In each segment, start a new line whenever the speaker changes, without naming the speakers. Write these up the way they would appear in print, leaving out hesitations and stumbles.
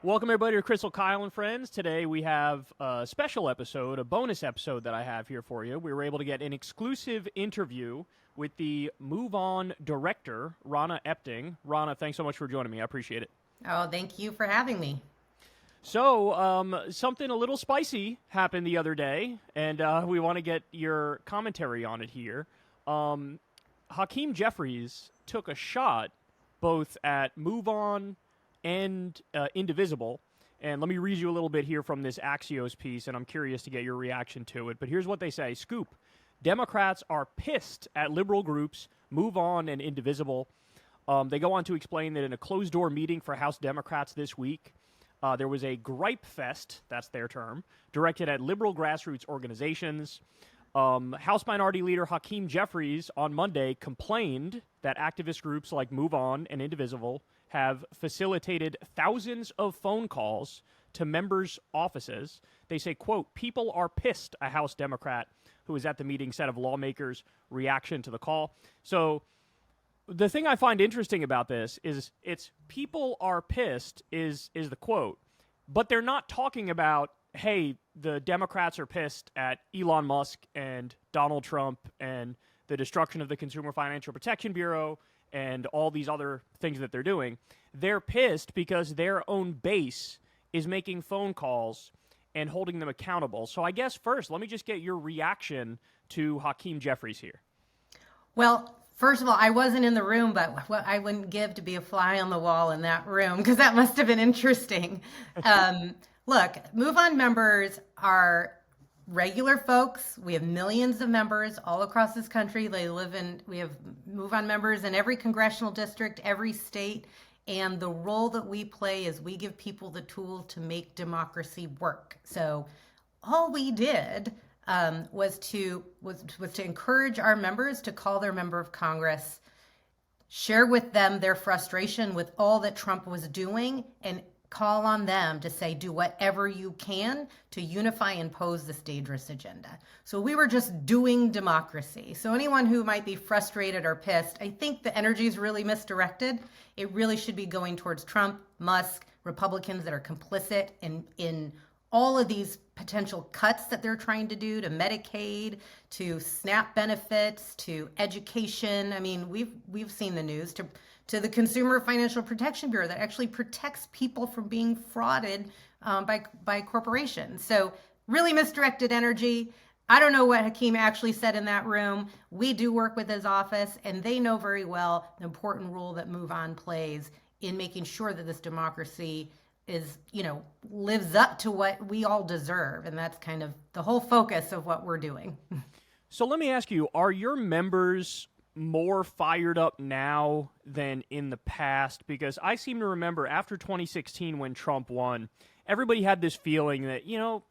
Welcome, everybody, to Crystal, Kyle, and Friends. Today we have a special episode, a bonus episode that I have here for you. We were able to get an exclusive interview with the MoveOn director, Rana Epting. Rana, thanks so much for joining me. I appreciate it.
Oh, thank you for having me.
So, something a little spicy happened the other day, and we want to get your commentary on it here. Hakeem Jeffries took a shot both at MoveOn and Indivisible. And let me read you a little bit here from this Axios piece, and I'm curious to get your reaction to it. But here's what they say. Scoop. Democrats are pissed at liberal groups, MoveOn and Indivisible. They go on to explain that in a closed-door meeting for House Democrats this week, there was a gripe fest, that's their term, directed at liberal grassroots organizations. House Minority Leader Hakeem Jeffries on Monday complained that activist groups like MoveOn and Indivisible have facilitated thousands of phone calls to members' offices. They say, quote, people are pissed, a House Democrat who was at the meeting said of lawmakers' reaction to the call. So the thing I find interesting about this is it's people are pissed is the quote, but they're not talking about, hey, the Democrats are pissed at Elon Musk and Donald Trump and the destruction of the Consumer Financial Protection Bureau and all these other things that they're doing. They're pissed because their own base is making phone calls and holding them accountable. So I guess first, let me just get your reaction to Hakeem Jeffries here.
Well, first of all, I wasn't in the room, but what I wouldn't give to be a fly on the wall in that room, because that must have been interesting. Look, MoveOn members are regular folks. We have millions of members all across this country. We have MoveOn members in every congressional district, every state. And the role that we play is we give people the tools to make democracy work. So all we did was to encourage our members to call their member of Congress, share with them their frustration with all that Trump was doing, and call on them to say, do whatever you can to unify and oppose this dangerous agenda. So we were just doing democracy. So anyone who might be frustrated or pissed, I think the energy is really misdirected. It really should be going towards Trump, Musk, Republicans that are complicit in all of these potential cuts that they're trying to do to Medicaid, to SNAP benefits, to education. I mean, we've seen the news, to the Consumer Financial Protection Bureau that actually protects people from being frauded by corporations. So really misdirected energy. I don't know what Hakeem actually said in that room. We do work with his office, and they know very well the important role that MoveOn plays in making sure that this democracy lives up to what we all deserve. And that's kind of the whole focus of what we're doing.
So let me ask you, are your members more fired up now than in the past? Because I seem to remember after 2016 when Trump won, everybody had this feeling that,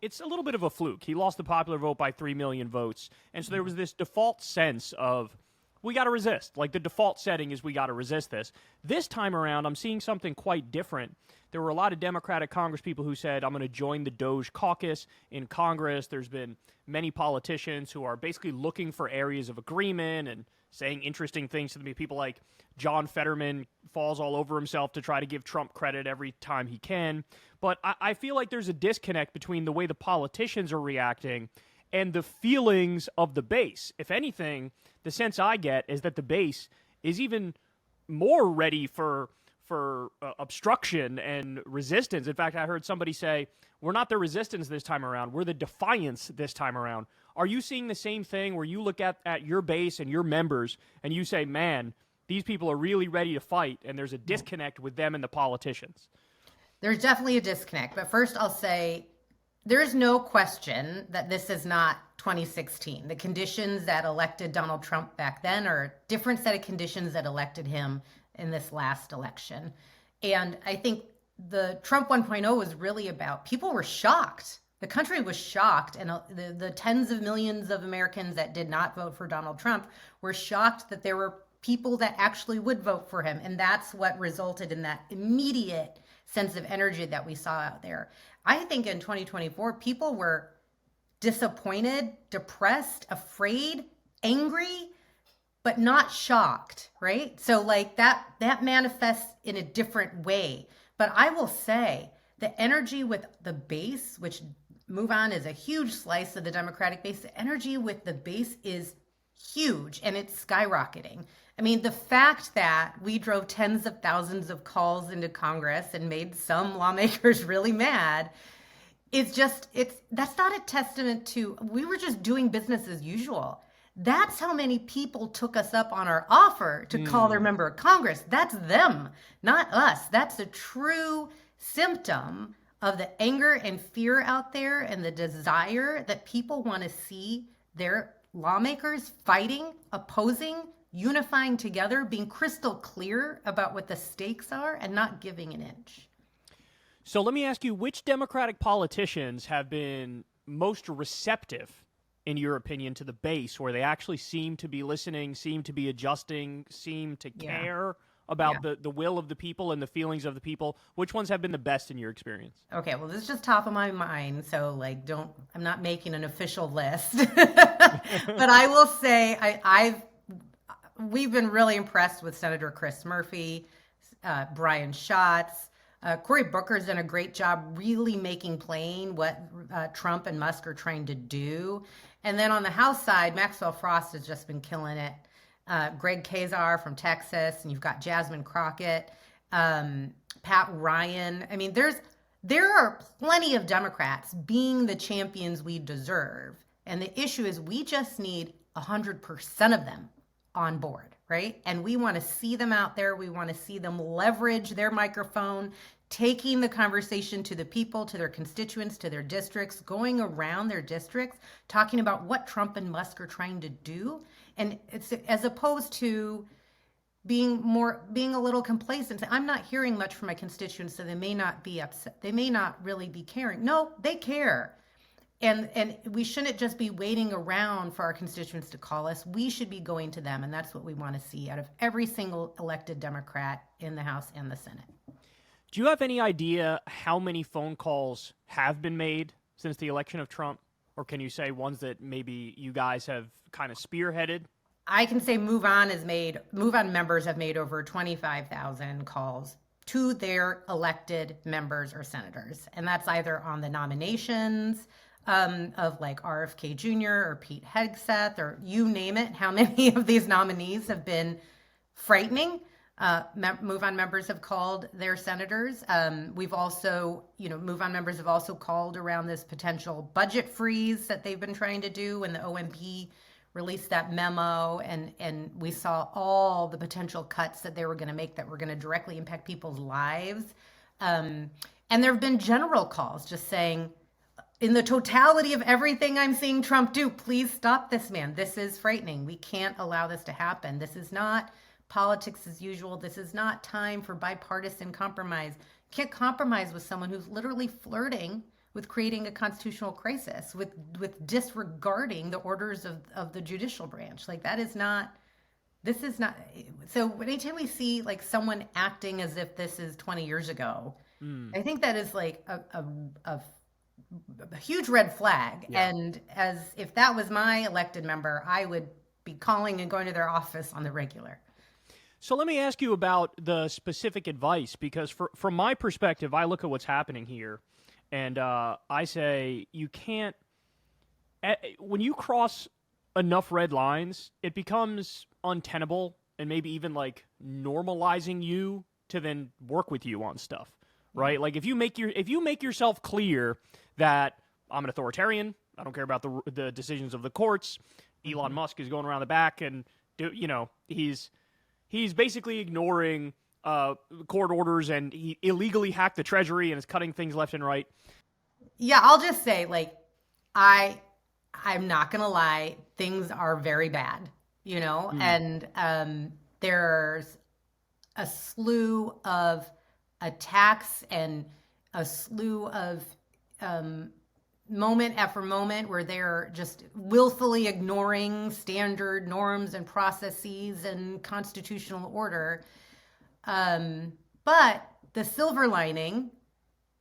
it's a little bit of a fluke. He lost the popular vote by 3 million votes. And so there was this default sense of, we got to resist. Like the default setting is we got to resist this. This time around, I'm seeing something quite different. There were a lot of Democratic congresspeople who said, I'm going to join the Doge caucus in Congress. There's been many politicians who are basically looking for areas of agreement and saying interesting things to me. People like John Fetterman falls all over himself to try to give Trump credit every time he can. But I feel like there's a disconnect between the way the politicians are reacting and the feelings of the base. If anything, the sense I get is that the base is even more ready for obstruction and resistance. In fact, I heard somebody say, we're not the resistance this time around, we're the defiance this time around. Are you seeing the same thing where you look at your base and your members and you say, man, these people are really ready to fight, and there's a disconnect with them and the politicians?
There's definitely a disconnect. But first I'll say there is no question that this is not 2016. The conditions that elected Donald Trump back then are a different set of conditions that elected him in this last election. And I think the Trump 1.0 was really about, people were shocked. The country was shocked. And the tens of millions of Americans that did not vote for Donald Trump were shocked that there were people that actually would vote for him. And that's what resulted in that immediate sense of energy that we saw out there. I think in 2024, people were disappointed, depressed, afraid, angry, but not shocked, right? So like that manifests in a different way. But I will say the energy with the base, which MoveOn is a huge slice of the Democratic base, the energy with the base is huge and it's skyrocketing. I mean, the fact that we drove tens of thousands of calls into Congress and made some lawmakers really mad, that's not a testament to, we were just doing business as usual. That's how many people took us up on our offer to call their member of Congress. That's them, not us. That's a true symptom of the anger and fear out there and the desire that people want to see their lawmakers fighting, opposing, unifying together, being crystal clear about what the stakes are and not giving an inch.
So let me ask you, which Democratic politicians have been most receptive, in your opinion, to the base, where they actually seem to be listening, seem to be adjusting, seem to care about the will of the people and the feelings of the people? Which ones have been the best in your experience?
Okay, well, this is just top of my mind, so I'm not making an official list. But I will say we've been really impressed with Senator Chris Murphy, Brian Schatz. Cory Booker's done a great job really making plain what Trump and Musk are trying to do. And then on the House side, Maxwell Frost has just been killing it. Greg Kazar from Texas, and you've got Jasmine Crockett, Pat Ryan. I mean, there are plenty of Democrats being the champions we deserve. And the issue is we just need 100% of them on board, right? And we want to see them out there. We want to see them leverage their microphone, taking the conversation to the people, to their constituents, to their districts, going around their districts, talking about what Trump and Musk are trying to do. And it's as opposed to being a little complacent. I'm not hearing much from my constituents, so they may not be upset. They may not really be caring. No, they care. And we shouldn't just be waiting around for our constituents to call us. We should be going to them, and that's what we want to see out of every single elected Democrat in the House and the Senate.
Do you have any idea how many phone calls have been made since the election of Trump? Or can you say ones that maybe you guys have kind of spearheaded?
I can say MoveOn members have made over 25,000 calls to their elected members or senators. And that's either on the nominations of like RFK Jr. or Pete Hegseth or you name it. How many of these nominees have been frightening? MoveOn members have called their senators. We've also, MoveOn members have also called around this potential budget freeze that they've been trying to do when the OMB released that memo, and we saw all the potential cuts that they were going to make that were going to directly impact people's lives. And there have been general calls just saying, in the totality of everything I'm seeing Trump do, please stop this man. This is frightening. We can't allow this to happen. This is not politics as usual. This is not time for bipartisan compromise. You can't compromise with someone who's literally flirting with creating a constitutional crisis, with disregarding the orders of the judicial branch. This is not. So anytime we see like someone acting as if this is 20 years ago, I think that is like a huge red flag. Yeah. And as if that was my elected member, I would be calling and going to their office on the regular.
So let me ask you about the specific advice, because from my perspective, I look at what's happening here, and I say you can't when you cross enough red lines, it becomes untenable and maybe even like normalizing you to then work with you on stuff, right? Like if you make yourself clear that I'm an authoritarian, I don't care about the decisions of the courts. Elon Musk is going around the back and he's basically ignoring court orders, and he illegally hacked the Treasury and is cutting things left and right.
Yeah, I'll just say, like, I'm not going to lie, things are very bad, and there's a slew of attacks and a slew of moment after moment where they're just willfully ignoring standard norms and processes and constitutional order. But the silver lining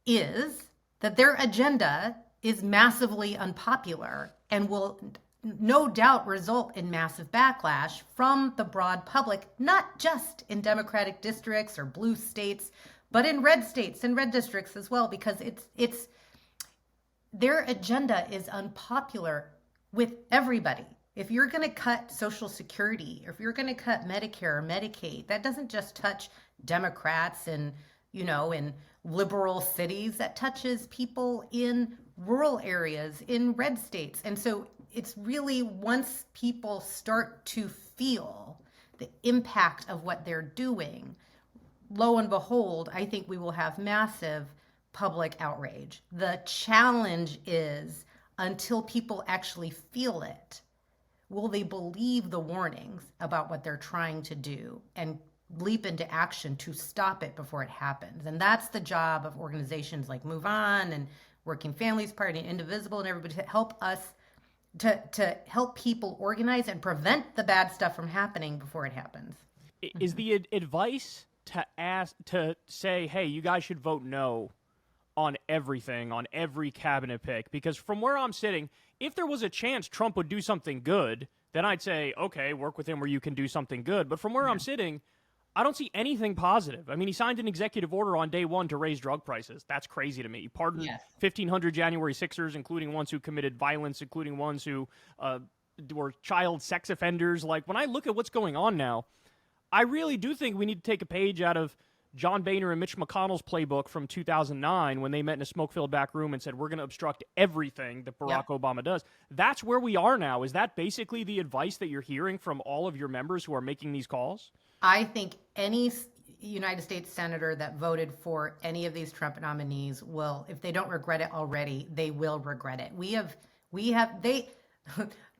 is that their agenda is massively unpopular and will no doubt result in massive backlash from the broad public, not just in Democratic districts or blue states, but in red states and red districts as well, because it's their agenda is unpopular with everybody. If you're going to cut Social Security, or if you're going to cut Medicare or Medicaid, that doesn't just touch Democrats and, in liberal cities. That touches people in rural areas, in red states. And so it's really, once people start to feel the impact of what they're doing, lo and behold, I think we will have massive public outrage. The challenge is, until people actually feel it, will they believe the warnings about what they're trying to do and leap into action to stop it before it happens? And that's the job of organizations like MoveOn and Working Families Party and Indivisible and everybody, to help us, to help people organize and prevent the bad stuff from happening before it happens.
Is the advice to say, hey, you guys should vote no on everything, on every cabinet pick? Because from where I'm sitting, if there was a chance Trump would do something good, then I'd say, okay, work with him where you can do something good. But from where I'm sitting, I don't see anything positive. I mean, he signed an executive order on day one to raise drug prices. That's crazy to me. He pardoned 1,500 January 6ers, including ones who committed violence, including ones who were child sex offenders. Like, when I look at what's going on now, I really do think we need to take a page out of John Boehner and Mitch McConnell's playbook from 2009 when they met in a smoke-filled back room and said, we're going to obstruct everything that Barack Obama does. That's where we are now. Is that basically the advice that you're hearing from all of your members who are making these calls?
I think any United States senator that voted for any of these Trump nominees will, if they don't regret it already, they will regret it.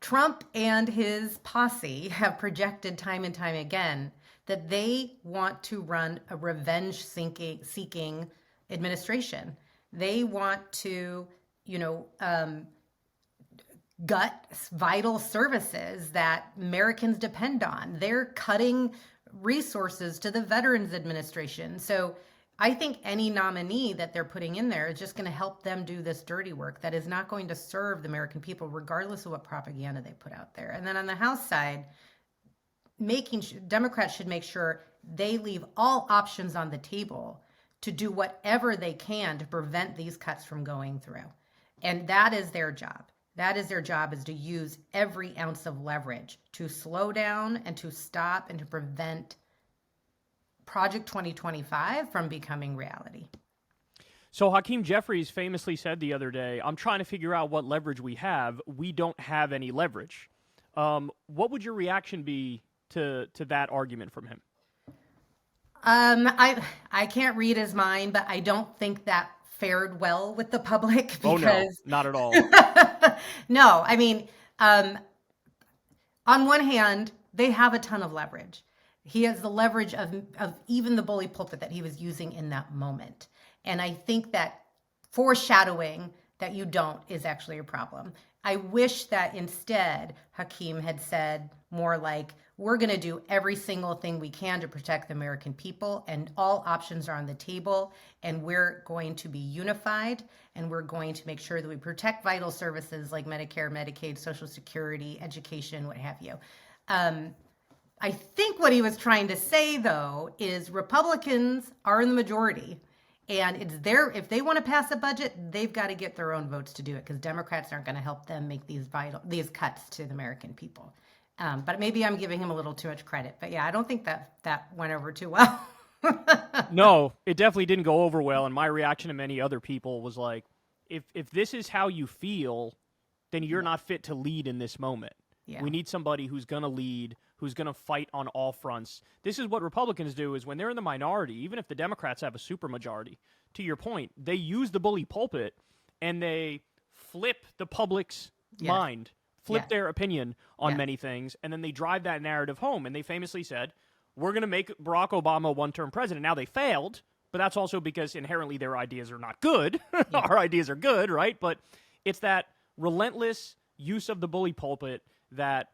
Trump and his posse have projected time and time again that they want to run a revenge-seeking administration. They want to, gut vital services that Americans depend on. They're cutting resources to the Veterans Administration. So I think any nominee that they're putting in there is just going to help them do this dirty work that is not going to serve the American people, regardless of what propaganda they put out there. And then on the House side, Democrats should make sure they leave all options on the table to do whatever they can to prevent these cuts from going through. And that is their job. That is their job, is to use every ounce of leverage to slow down and to stop and to prevent Project 2025 from becoming reality.
So Hakeem Jeffries famously said the other day, I'm trying to figure out what leverage we have. We don't have any leverage. What would your reaction be to that argument from him?
I can't read his mind, but I don't think that fared well with the public, because
oh no, not at all.
No, I mean, on one hand, they have a ton of leverage. He has the leverage of even the bully pulpit that he was using in that moment. And I think that foreshadowing that you don't is actually a problem. I wish that instead Hakeem had said more like, we're going to do every single thing we can to protect the American people, and all options are on the table, and we're going to be unified, and we're going to make sure that we protect vital services like Medicare, Medicaid, Social Security, education, what have you. I think what he was trying to say, though, is Republicans are in the majority, and it's if they want to pass a budget, they've got to get their own votes to do it, because Democrats aren't going to help them make these cuts to the American people. But maybe I'm giving him a little too much credit. But yeah, I don't think that went over too well.
No, it definitely didn't go over well. And my reaction to many other people was like, if this is how you feel, then you're not fit to lead in this moment. Yeah. We need somebody who's going to lead, who's going to fight on all fronts. This is what Republicans do, is when they're in the minority, even if the Democrats have a supermajority, to your point, they use the bully pulpit and they flip the public's mind, flip their opinion on many things, and then they drive that narrative home. And they famously said, we're going to make Barack Obama a one-term president. Now, they failed, but that's also because inherently their ideas are not good. Our ideas are good, right? But it's that relentless use of the bully pulpit, that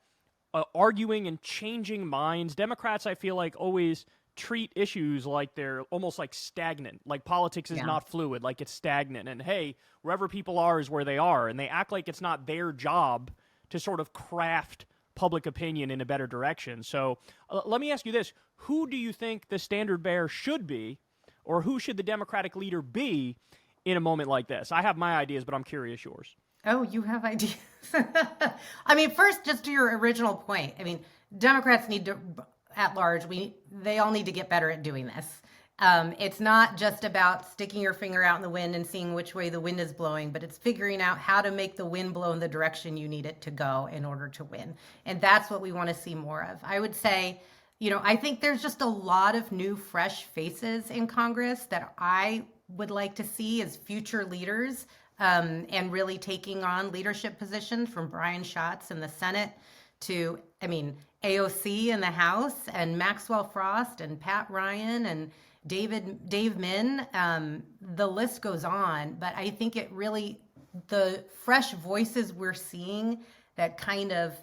arguing and changing minds. Democrats, I feel like, always treat issues like they're almost like stagnant, like politics is not fluid, like it's stagnant. And hey, wherever people are is where they are. And they act like it's not their job to sort of craft public opinion in a better direction. So let me ask you this. Who do you think the standard bearer should be or who should the Democratic leader be in a moment like this? I have my ideas, but I'm curious yours.
Oh, you have ideas. I mean, first, just to your original point, I mean, Democrats need to, at large, they all need to get better at doing this. It's not just about sticking your finger out in the wind and seeing which way the wind is blowing, but it's figuring out how to make the wind blow in the direction you need it to go in order to win. And that's what we want to see more of. I would say, I think there's just a lot of new, fresh faces in Congress that I would like to see as future leaders, and really taking on leadership positions, from Brian Schatz in the Senate to, AOC in the House, and Maxwell Frost and Pat Ryan and Dave Min. The list goes on, but I think the fresh voices we're seeing that kind of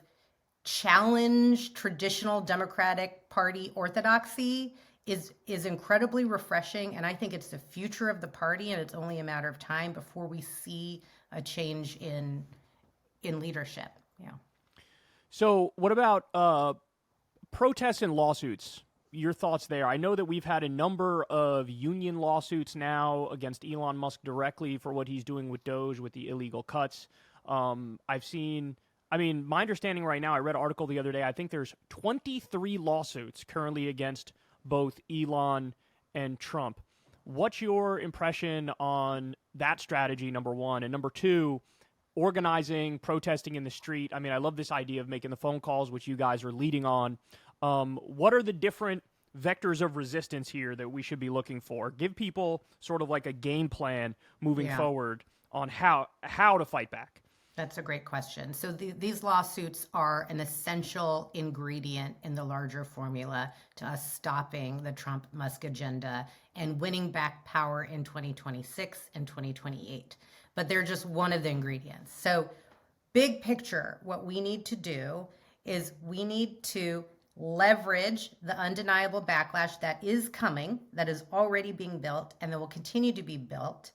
challenge traditional Democratic Party orthodoxy is incredibly refreshing, and I think it's the future of the party, and it's only a matter of time before we see a change in leadership. Yeah.
So what about protests and lawsuits? Your thoughts there? I know that we've had a number of union lawsuits now against Elon Musk directly for what he's doing with Doge, with the illegal cuts. I've seen, my understanding right now, I read an article the other day, I think there's 23 lawsuits currently against both Elon and Trump. What's your impression on that strategy, number one? And number two, organizing, protesting in the street. I love this idea of making the phone calls, which you guys are leading on. What are the different vectors of resistance here that we should be looking for? Give people sort of like a game plan moving forward on how to fight back.
That's a great question. So these lawsuits are an essential ingredient in the larger formula to us stopping the Trump-Musk agenda and winning back power in 2026 and 2028. But they're just one of the ingredients. So big picture, what we need to do is we need to leverage the undeniable backlash that is coming, that is already being built, and that will continue to be built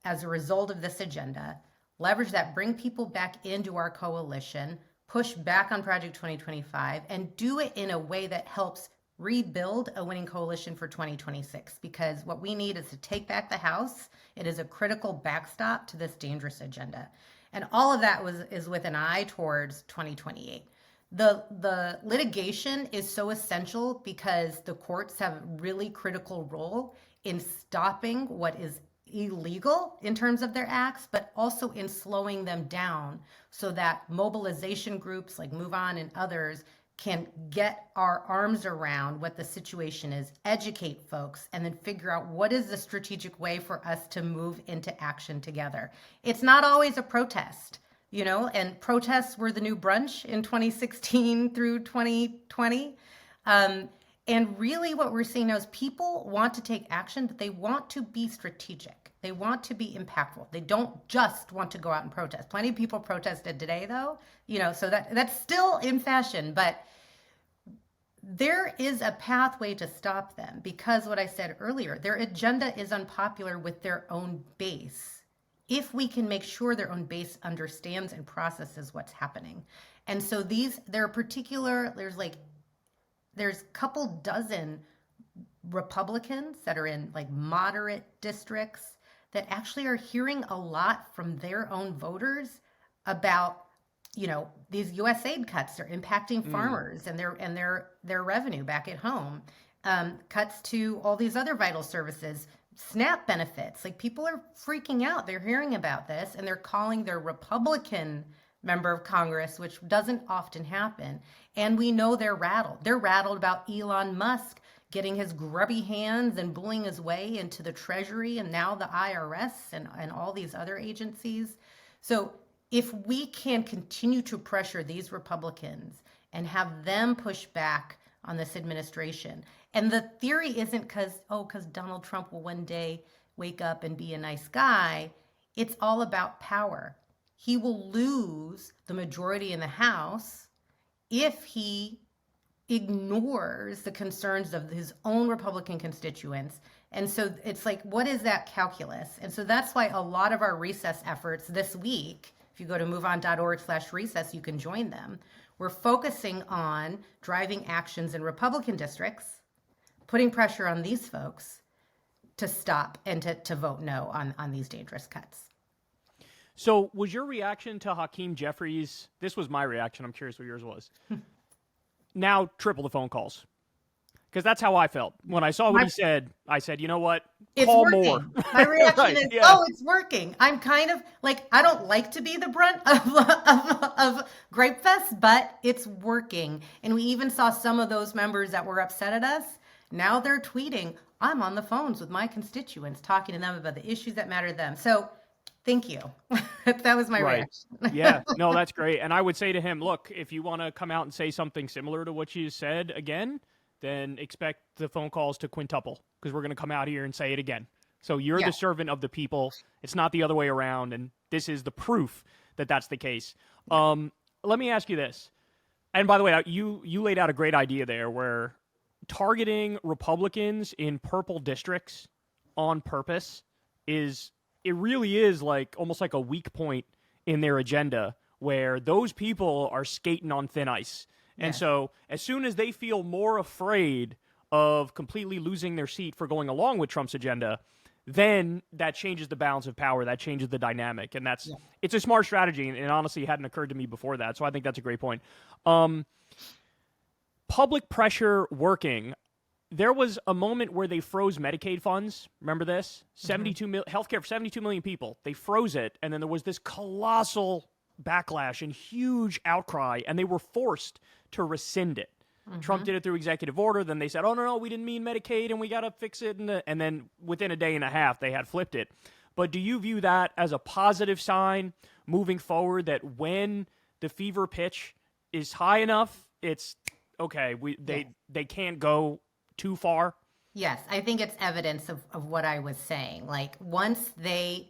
as a result of this agenda. Leverage that, bring people back into our coalition, push back on Project 2025, and do it in a way that helps rebuild a winning coalition for 2026. Because what we need is to take back the House. It is a critical backstop to this dangerous agenda. And all of that is with an eye towards 2028. The litigation is so essential because the courts have a really critical role in stopping what is illegal in terms of their acts, but also in slowing them down so that mobilization groups like MoveOn and others can get our arms around what the situation is, educate folks, and then figure out what is the strategic way for us to move into action together. It's not always a protest, and protests were the new brunch in 2016 through 2020. And really what we're seeing now is people want to take action, but they want to be strategic. They want to be impactful. They don't just want to go out and protest. Plenty of people protested today, though, so that's still in fashion. But there is a pathway to stop them because what I said earlier, their agenda is unpopular with their own base. If we can make sure their own base understands and processes what's happening. And so there's a couple dozen Republicans that are in like moderate districts that actually are hearing a lot from their own voters about, these USAID cuts are impacting farmers and their revenue back at home. Cuts to all these other vital services, SNAP benefits. Like, people are freaking out. They're hearing about this and they're calling their Republican member of Congress, which doesn't often happen. And we know they're rattled. They're rattled about Elon Musk getting his grubby hands and bullying his way into the Treasury and now the IRS and all these other agencies. So if we can continue to pressure these Republicans and have them push back on this administration, and the theory isn't because Donald Trump will one day wake up and be a nice guy. It's all about power. He will lose the majority in the House if he ignores the concerns of his own Republican constituents. And so it's like, what is that calculus? And so that's why a lot of our recess efforts this week, if you go to moveon.org/recess, you can join them. We're focusing on driving actions in Republican districts, putting pressure on these folks, to stop and to vote no on these dangerous cuts.
So was your reaction to Hakeem Jeffries? This was my reaction. I'm curious what yours was. Now triple the phone calls. Because that's how I felt. When I saw what he said, I said, you know what? Call more.
My reaction
right,
is,
yeah.
oh, it's working. I'm kind of like, I don't like to be the brunt of Gripe Fest, but it's working. And we even saw some of those members that were upset at us. Now they're tweeting, I'm on the phones with my constituents, talking to them about the issues that matter to them. So thank you. That was my reaction.
Yeah, no, that's great. And I would say to him, look, if you want to come out and say something similar to what you said again, then expect the phone calls to quintuple, because we're going to come out here and say it again. So you're the servant of the people. It's not the other way around, and this is the proof that that's the case. Let me ask you this. And by the way, you laid out a great idea there where targeting Republicans in purple districts on purpose it really is like almost like a weak point in their agenda where those people are skating on thin ice. And so as soon as they feel more afraid of completely losing their seat for going along with Trump's agenda, then that changes the balance of power. That changes the dynamic. And it's a smart strategy. And honestly, it hadn't occurred to me before that. So I think that's a great point. Public pressure working. There was a moment where they froze Medicaid funds. Remember this? 72 healthcare for 72 million people. They froze it. And then there was this colossal backlash and huge outcry, and they were forced to rescind it. Trump did it through executive order. Then they said, oh, no, we didn't mean Medicaid, and we got to fix it. And then within a day and a half, they had flipped it. But do you view that as a positive sign moving forward, that when the fever pitch is high enough, it's okay, they can't go too far?
Yes, I think it's evidence of what I was saying. Like once they're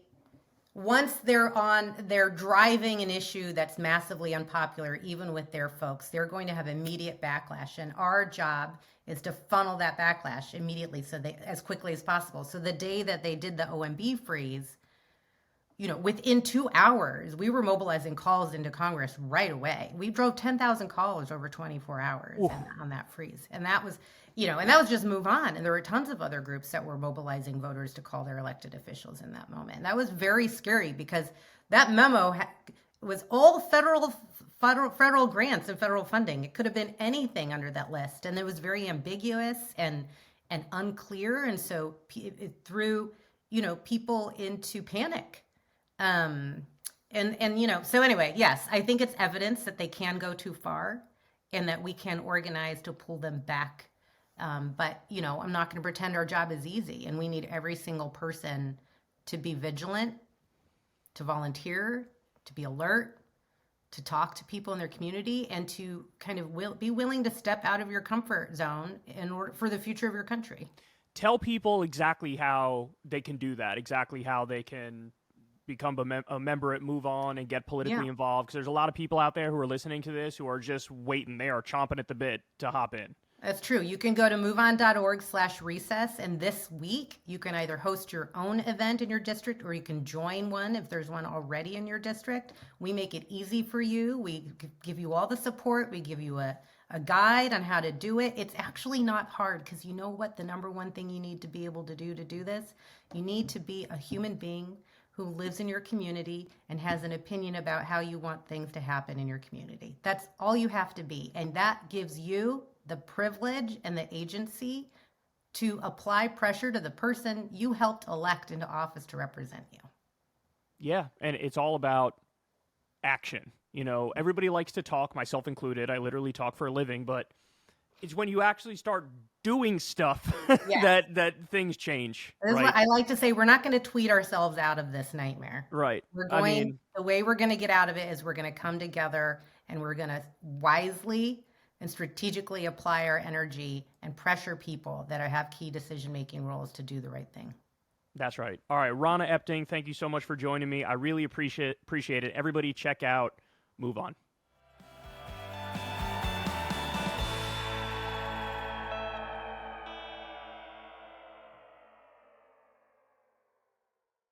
driving an issue that's massively unpopular, even with their folks, they're going to have immediate backlash. And our job is to funnel that backlash immediately, as quickly as possible. So the day that they did the OMB freeze, within 2 hours, we were mobilizing calls into Congress right away. We drove 10,000 calls over 24 hours on that freeze. And that was, and that was just MoveOn. And there were tons of other groups that were mobilizing voters to call their elected officials in that moment. And that was very scary because that memo was all federal grants and federal funding. It could have been anything under that list. And it was very ambiguous and unclear. And so it threw, people into panic. So anyway, yes, I think it's evidence that they can go too far and that we can organize to pull them back. But I'm not going to pretend our job is easy, and we need every single person to be vigilant, to volunteer, to be alert, to talk to people in their community, and to kind of be willing to step out of your comfort zone in order for the future of your country.
Tell people exactly how they can do that, exactly how they can become a member at MoveOn and get politically involved, because there's a lot of people out there who are listening to this who are just waiting. They are chomping at the bit to hop in.
That's true. You can go to moveon.org/recess, and this week you can either host your own event in your district or you can join one if there's one already in your district. We make it easy for you. We give you all the support. We give you a guide on how to do it. It's actually not hard, because you know what the number one thing you need to be able to do this? You need to be a human being who lives in your community and has an opinion about how you want things to happen in your community. That's all you have to be. And that gives you the privilege and the agency to apply pressure to the person you helped elect into office to represent you.
Yeah, and it's all about action. Everybody likes to talk, myself included. I literally talk for a living, but it's when you actually start doing stuff that things change.
This is what I like to say. We're not going to tweet ourselves out of this nightmare.
Right.
The way we're going to get out of it is we're going to come together and we're going to wisely and strategically apply our energy and pressure people that have key decision-making roles to do the right thing.
That's right. All right, Rana Epting, thank you so much for joining me. I really appreciate it. Everybody check out MoveOn.